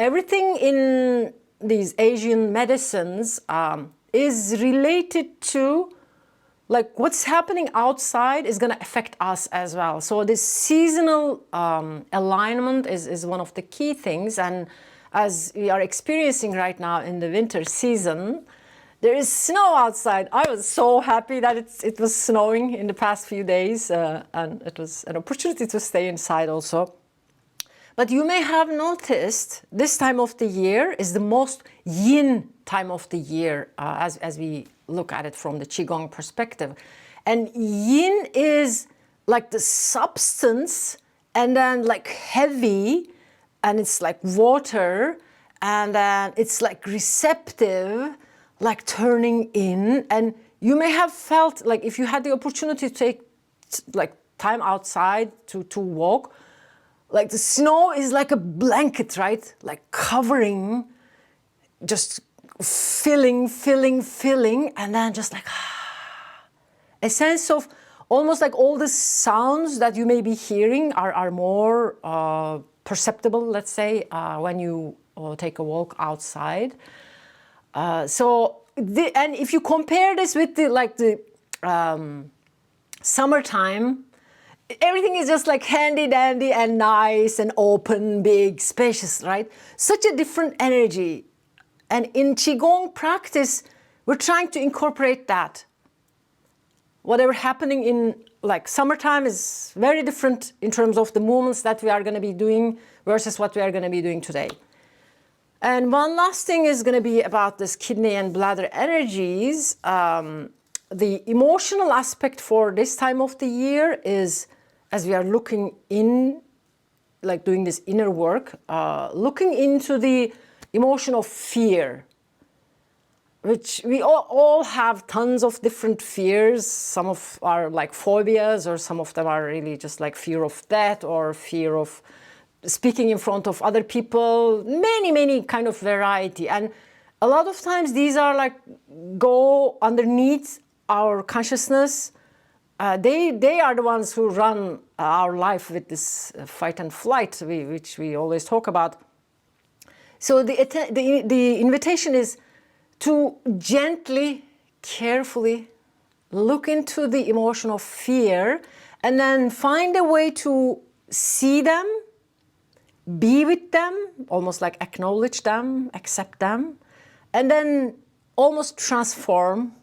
everything in these Asian medicines is related to, like, what's happening outside is going to affect us as well. So this seasonal alignment is one of the key things. And as we are experiencing right now in the winter season, there is snow outside. I was so happy that it was snowing in the past few days, and it was an opportunity to stay inside also. But you may have noticed this time of the year is the most yin time of the year as we look at it from the Qigong perspective. And yin is like the substance, and then like heavy, and it's like water, and then it's like receptive, like turning in. And you may have felt like if you had the opportunity to take like time outside to walk, like the snow is like a blanket, right? Like covering, just filling, and then just like a sense of almost like all the sounds that you may be hearing are more perceptible, let's say, when you take a walk outside. And if you compare this with the summertime, everything is just like handy dandy and nice and open, big, spacious, right? Such a different energy. And in Qigong practice, we're trying to incorporate that. Whatever happening in like summertime is very different in terms of the movements that we are going to be doing versus what we are going to be doing today. And one last thing is going to be about this kidney and bladder energies. The emotional aspect for this time of the year is, as we are looking in, like doing this inner work, looking into the emotion of fear, which we all have tons of different fears. Some of are like phobias, or some of them are really just like fear of death or fear of speaking in front of other people, many kind of variety. And a lot of times these are like go underneath our consciousness. They are the ones who run our life with this fight and flight, which we always talk about. So the invitation is to gently, carefully look into the emotion of fear, and then find a way to see them, be with them, almost like acknowledge them, accept them, and then almost transform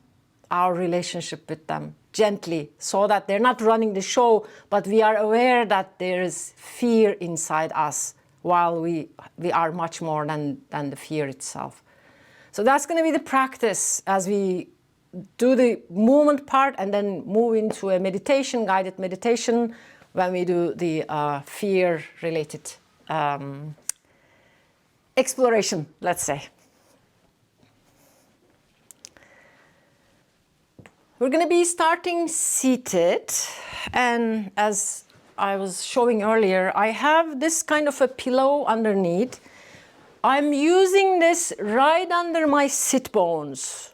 our relationship with them gently, so that they're not running the show, but we are aware that there is fear inside us, while we are much more than the fear itself. So that's going to be the practice as we do the movement part, and then move into a meditation, guided meditation, when we do the fear-related exploration, let's say. We're going to be starting seated, and as I was showing earlier, I have this kind of a pillow underneath. I'm using this right under my sit bones,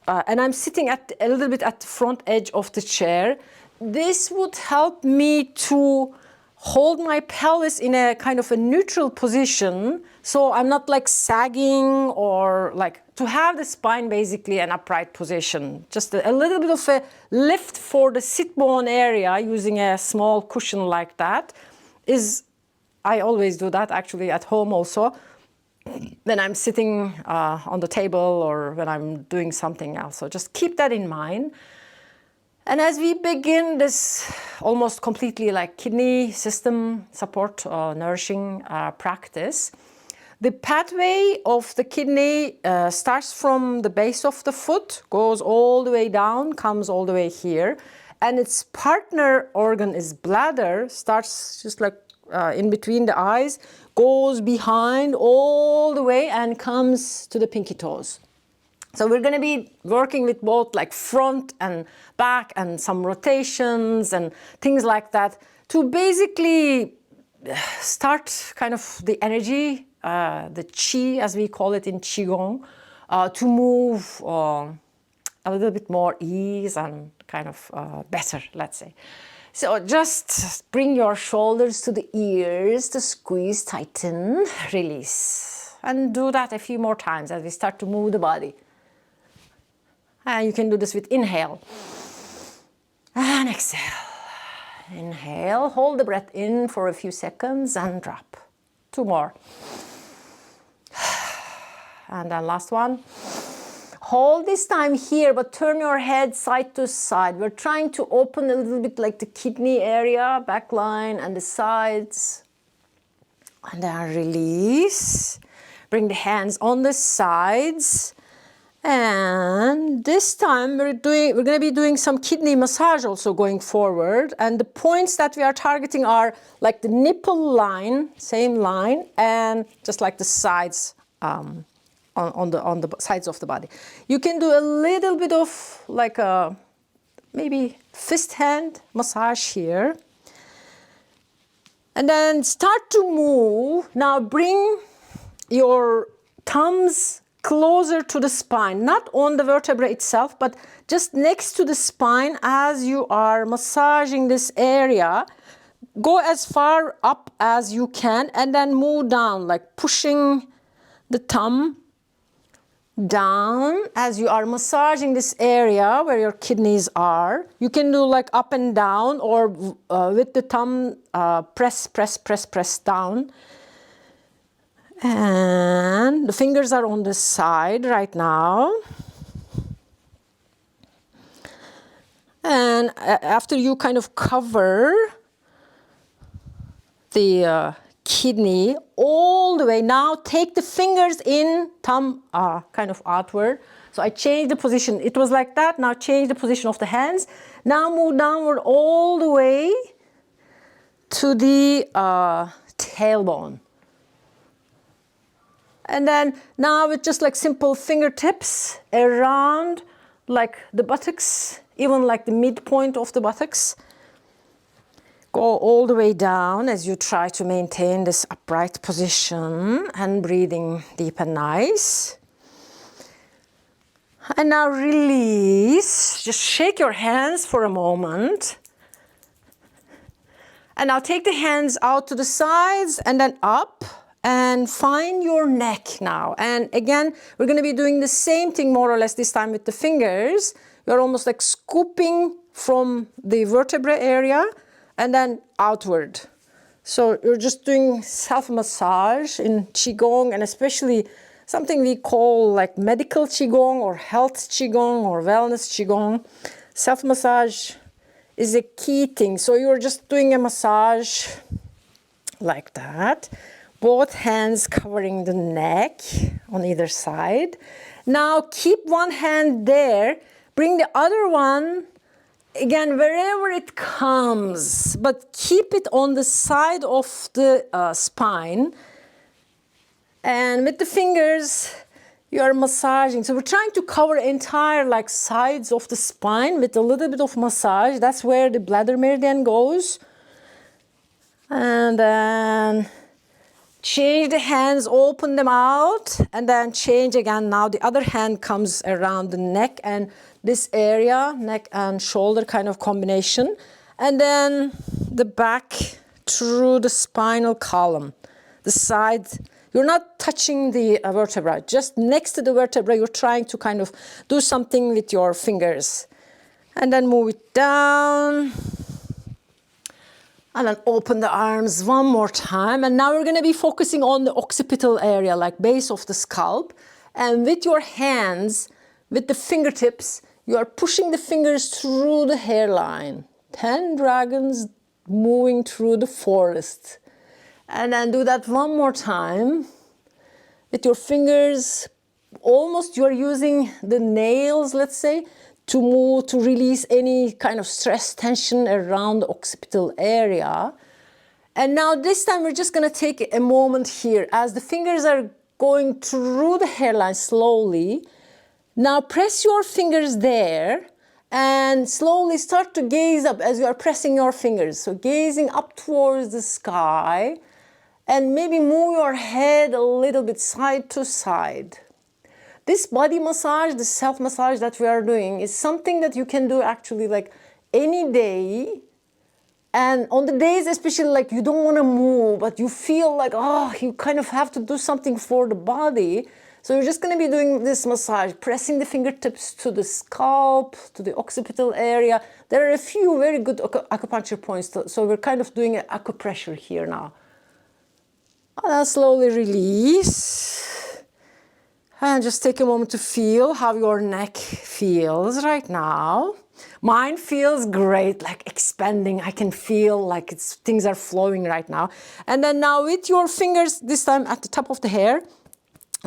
and I'm sitting a little bit at the front edge of the chair. This would help me to hold my pelvis in a kind of a neutral position, so I'm not like sagging, or like to have the spine basically an upright position. Just a little bit of a lift for the sit bone area using a small cushion like that is, I always do that actually at home also, when I'm sitting on the table or when I'm doing something else. So just keep that in mind. And as we begin this almost completely like kidney system support, nourishing practice, the pathway of the kidney starts from the base of the foot, goes all the way down, comes all the way here, and its partner organ is bladder, starts just like in between the eyes, goes behind all the way and comes to the pinky toes. So we're going to be working with both like front and back and some rotations and things like that to basically start kind of the energy, the qi as we call it in Qigong, to move a little bit more ease and kind of better, let's say. So just bring your shoulders to the ears to squeeze, tighten, release. And do that a few more times as we start to move the body. And you can do this with inhale. And exhale. Inhale, hold the breath in for a few seconds and drop. 2 more. And then last one. Hold this time here, but turn your head side to side. We're trying to open a little bit like the kidney area, back line and the sides. And then release. Bring the hands on the sides. And this time we're going to be doing some kidney massage also going forward. And the points that we are targeting are like the nipple line, same line, and just like the sides on the sides of the body. You can do a little bit of like a maybe fist hand massage here. And then start to move. Now bring your thumbs closer to the spine, not on the vertebra itself, but just next to the spine as you are massaging this area. Go as far up as you can and then move down, like pushing the thumb down as you are massaging this area where your kidneys are. You can do like up and down or with the thumb press down. And the fingers are on the side right now. And after you kind of cover the kidney all the way, now take the fingers in, thumb kind of outward. So I changed the position. It was like that. Now change the position of the hands. Now move downward all the way to the tailbone. And then now with just like simple fingertips around like the buttocks, even like the midpoint of the buttocks. Go all the way down as you try to maintain this upright position and breathing deep and nice. And now release. Just shake your hands for a moment. And now take the hands out to the sides and then up. And find your neck now. And again, we're going to be doing the same thing more or less this time with the fingers. You're almost like scooping from the vertebra area and then outward. So you're just doing self-massage in Qigong, and especially something we call like medical Qigong or health Qigong or wellness Qigong. Self-massage is a key thing. So you're just doing a massage like that. Both hands covering the neck on either side. Now keep one hand there. Bring the other one, again, wherever it comes, but keep it on the side of the spine. And with the fingers, you are massaging. So we're trying to cover entire like sides of the spine with a little bit of massage. That's where the bladder meridian goes. And then change the hands, open them out, and then change again. Now the other hand comes around the neck and this area, neck and shoulder kind of combination. And then the back through the spinal column. The side, you're not touching the vertebra, just next to the vertebra, you're trying to kind of do something with your fingers. And then move it down. And then open the arms one more time. And now we're going to be focusing on the occipital area, like base of the scalp. And with your hands, with the fingertips, you are pushing the fingers through the hairline. 10 dragons moving through the forest. And then do that one more time. With your fingers, almost you're using the nails, let's say, to move, to release any kind of stress, tension around the occipital area. And now this time we're just gonna take a moment here as the fingers are going through the hairline slowly. Now press your fingers there and slowly start to gaze up as you are pressing your fingers. So gazing up towards the sky and maybe move your head a little bit side to side. This body massage, the self-massage that we are doing is something that you can do actually like any day And on the days, especially like you don't want to move, but you feel like, oh, you kind of have to do something for the body. So you're just going to be doing this massage, pressing the fingertips to the scalp, to the occipital area. There are a few very good acupuncture points. So we're kind of doing an acupressure here now. And then slowly release. And just take a moment to feel how your neck feels right now. Mine feels great, like expanding. I can feel like things are flowing right now. And then now with your fingers, this time at the top of the hair,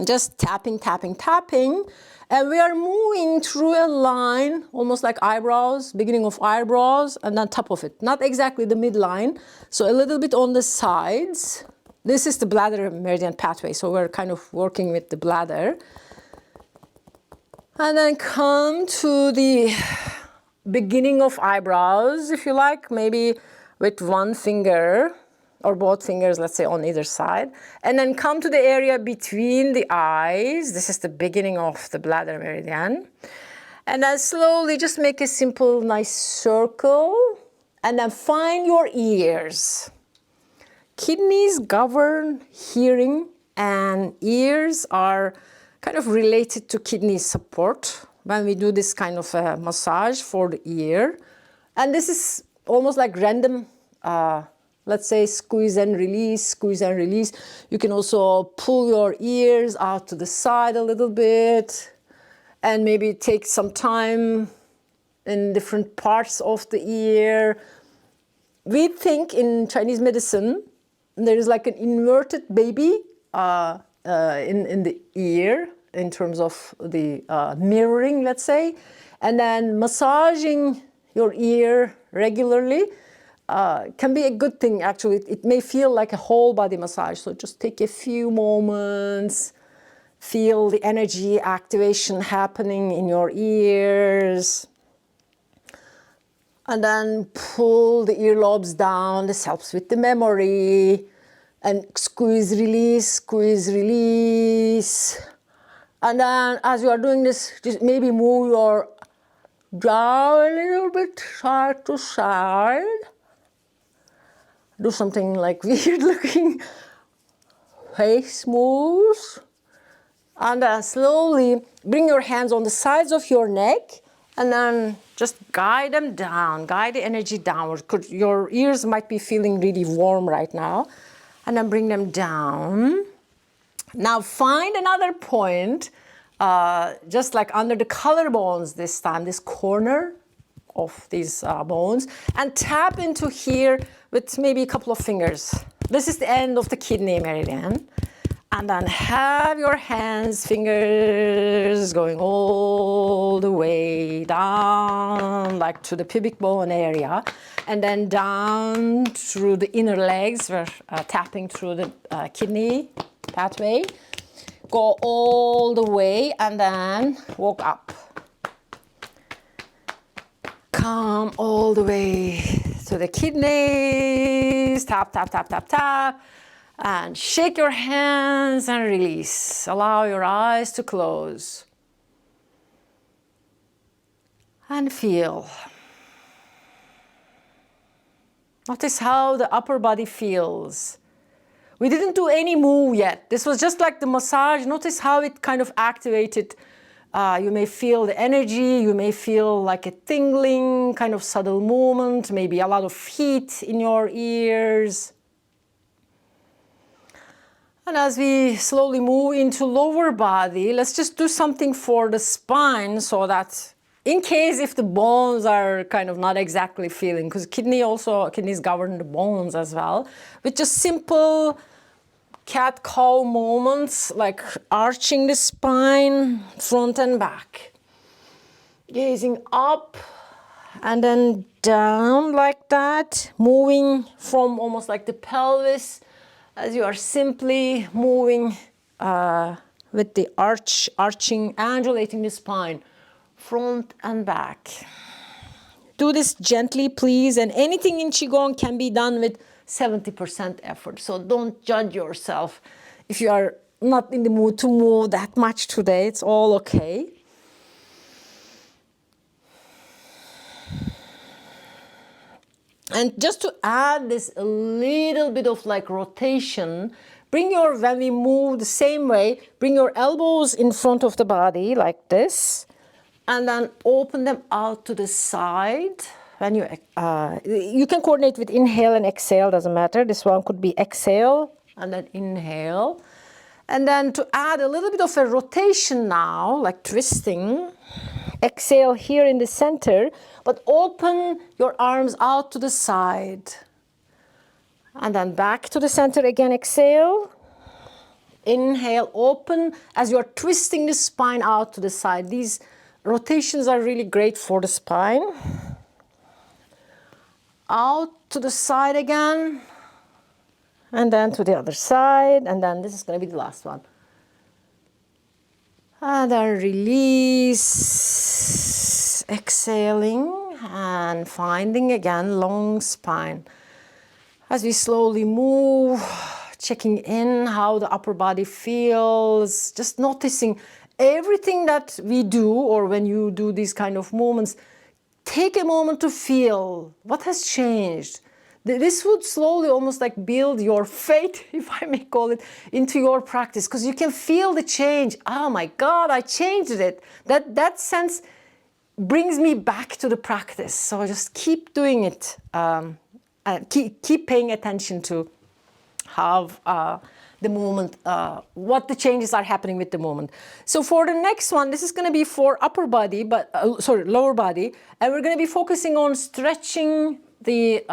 just tapping, tapping, tapping. And we are moving through a line, almost like eyebrows, beginning of eyebrows, and then top of it. Not exactly the midline, so a little bit on the sides. This is the bladder meridian pathway, so we're kind of working with the bladder. And then come to the beginning of eyebrows, if you like, maybe with one finger or both fingers, let's say on either side. And then come to the area between the eyes. This is the beginning of the bladder meridian. And then slowly just make a simple, nice circle. And then find your ears. Kidneys govern hearing, and ears are kind of related to kidney support when we do this kind of a massage for the ear. And this is almost like random, let's say squeeze and release, squeeze and release. You can also pull your ears out to the side a little bit and maybe take some time in different parts of the ear. We think in Chinese medicine, there is like an inverted baby in the ear in terms of the mirroring, let's say. And then massaging your ear regularly can be a good thing, actually. It may feel like a whole body massage. So just take a few moments, feel the energy activation happening in your ears. And then pull the earlobes down. This helps with the memory. And squeeze, release, squeeze, release. And then as you are doing this, just maybe move your jaw a little bit side to side. Do something like weird looking face moves. And then slowly bring your hands on the sides of your neck and then just guide them down, guide the energy downward. Your ears might be feeling really warm right now. And then bring them down. Now find another point, just like under the collarbones this time, this corner of these bones, and tap into here with maybe a couple of fingers. This is the end of the kidney meridian. And then have your hands, fingers going all the way down, like to the pubic bone area, and then down through the inner legs. We're tapping through the kidney pathway. Go all the way and then walk up. Come all the way to the kidneys. Tap, tap, tap, tap, tap. And shake your hands and release. Allow your eyes to close. And feel. Notice how the upper body feels. We didn't do any move yet. This was just like the massage. Notice how it kind of activated. You may feel the energy. You may feel like a tingling, kind of subtle movement, maybe a lot of heat in your ears. And as we slowly move into lower body, let's just do something for the spine so that in case if the bones are kind of not exactly feeling, because kidneys govern the bones as well, with just simple cat-cow movements like arching the spine front and back. Gazing up and then down like that, moving from almost like the pelvis as you are simply moving with the arching, undulating the spine, front and back. Do this gently, please, and anything in Qigong can be done with 70% effort, so don't judge yourself. If you are not in the mood to move that much today, it's all okay. And just to add this a little bit of like rotation, when we move the same way, bring your elbows in front of the body like this, and then open them out to the side. When you can coordinate with inhale and exhale, doesn't matter. This one could be exhale and then inhale. And then to add a little bit of a rotation now, like twisting, exhale here in the center, but open your arms out to the side. And then back to the center again, exhale. Inhale, open as you're twisting the spine out to the side. These rotations are really great for the spine. Out to the side again. And then to the other side. And then this is going to be the last one. And then release, exhaling and finding again long spine. As we slowly move, checking in how the upper body feels, just noticing everything that we do, or when you do these kind of movements, take a moment to feel what has changed. This would slowly almost like build your faith, if I may call it, into your practice, because you can feel the change. Oh my God, I changed it. That sense brings me back to the practice. So just keep doing it. Keep paying attention to how the movement, what the changes are happening with the movement. So for the next one, this is going to be for upper body, lower body, and we're going to be focusing on stretching the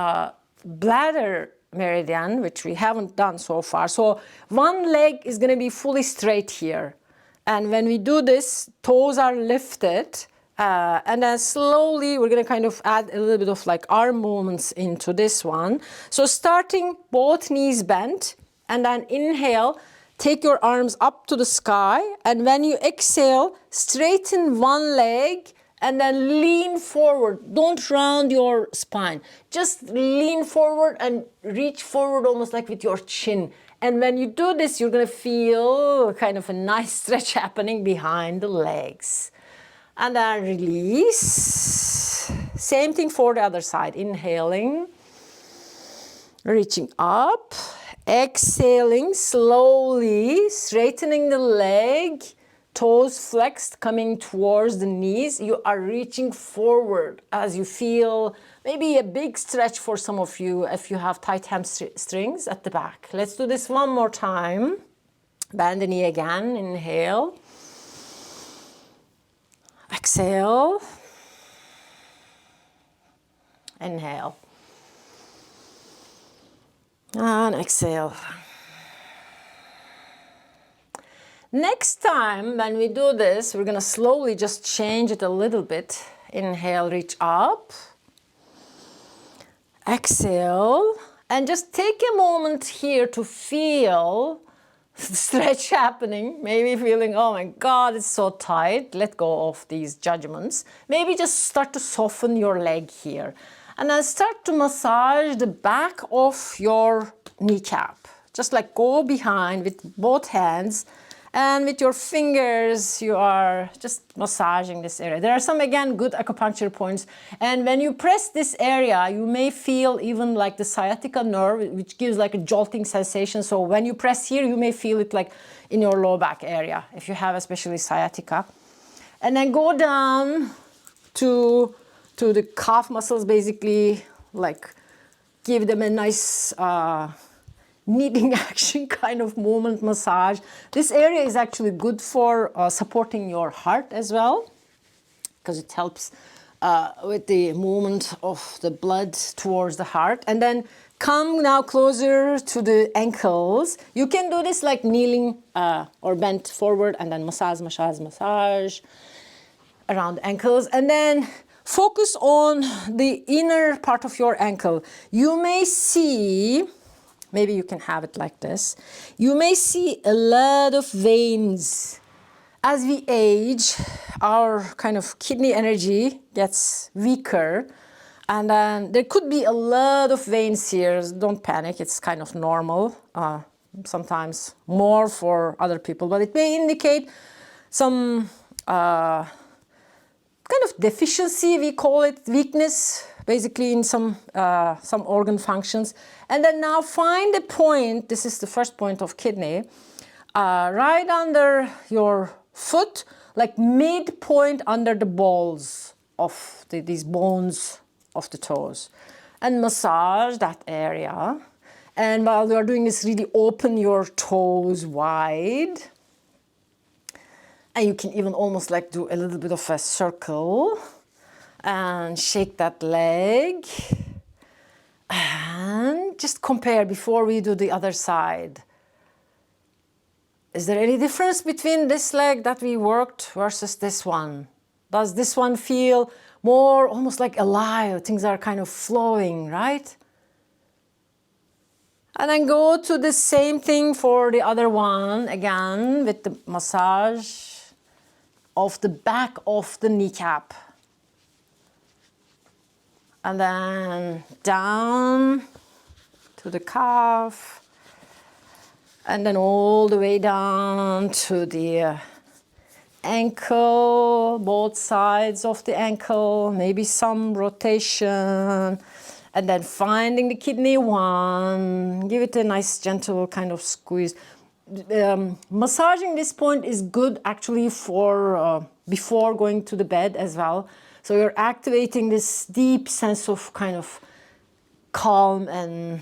bladder meridian, which we haven't done so far. So one leg is going to be fully straight here. And when we do this, toes are lifted. And then slowly we're going to kind of add a little bit of like arm movements into this one. So starting both knees bent, and then inhale, take your arms up to the sky. And when you exhale, straighten one leg and then lean forward. Don't round your spine. Just lean forward and reach forward almost like with your chin. And when you do this, you're going to feel kind of a nice stretch happening behind the legs. And then release. Same thing for the other side. Inhaling, reaching up. Exhaling, slowly straightening the leg. Toes flexed, coming towards the knees. You are reaching forward as you feel maybe a big stretch for some of you if you have tight hamstrings at the back. Let's do this one more time. Bend the knee again. Inhale. Exhale. Inhale. And exhale. Next time when we do this, we're going to slowly just change it a little bit. Inhale, reach up. Exhale. And just take a moment here to feel the stretch happening. Maybe feeling, oh my God, it's so tight. Let go of these judgments. Maybe just start to soften your leg here. And then start to massage the back of your kneecap. Just like go behind with both hands. And with your fingers, you are just massaging this area. There are some, again, good acupuncture points. And when you press this area, you may feel even like the sciatica nerve, which gives like a jolting sensation. So when you press here, you may feel it like in your low back area, if you have especially sciatica. And then go down to the calf muscles, basically, like give them a nice kneading action kind of movement massage. This area is actually good for supporting your heart as well, because it helps with the movement of the blood towards the heart. And then come now closer to the ankles. You can do this like kneeling or bent forward, and then massage around the ankles. And then focus on the inner part of your ankle. You may see, maybe you can have it like this. You may see a lot of veins. As we age, our kind of kidney energy gets weaker. And then there could be a lot of veins here. Don't panic, it's kind of normal. Sometimes more for other people, but it may indicate some kind of deficiency, we call it weakness, basically in some organ functions. And then now find a point, this is the first point of kidney, right under your foot, like midpoint under the balls of these bones of the toes. And massage that area. And while you are doing this, really open your toes wide. And you can even almost like do a little bit of a circle. And shake that leg. And just compare before we do the other side. Is there any difference between this leg that we worked versus this one? Does this one feel more almost like alive? Things are kind of flowing, right? And then go to the same thing for the other one, again, with the massage of the back of the kneecap. And then down to the calf. And then all the way down to the ankle, both sides of the ankle, maybe some rotation. And then finding the kidney one, give it a nice gentle kind of squeeze. Massaging this point is good actually for before going to the bed as well. So you're activating this deep sense of kind of calm and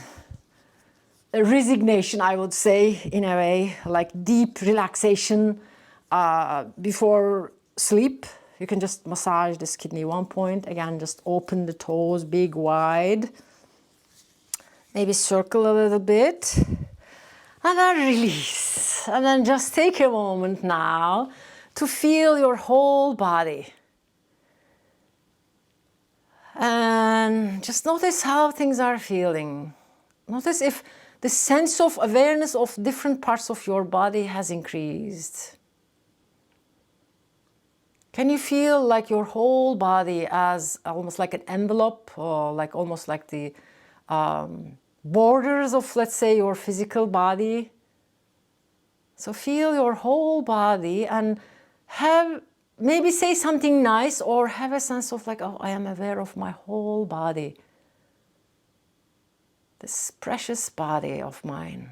resignation, I would say, in a way, like deep relaxation before sleep. You can just massage this kidney one point. Again, just open the toes big, wide. Maybe circle a little bit. And then release. And then just take a moment now to feel your whole body. And just notice how things are feeling. Notice if the sense of awareness of different parts of your body has increased. Can you feel like your whole body as almost like an envelope, or like almost like the borders of, let's say, your physical body? So feel your whole body and have, maybe say something nice or have a sense of like, oh, I am aware of my whole body. This precious body of mine.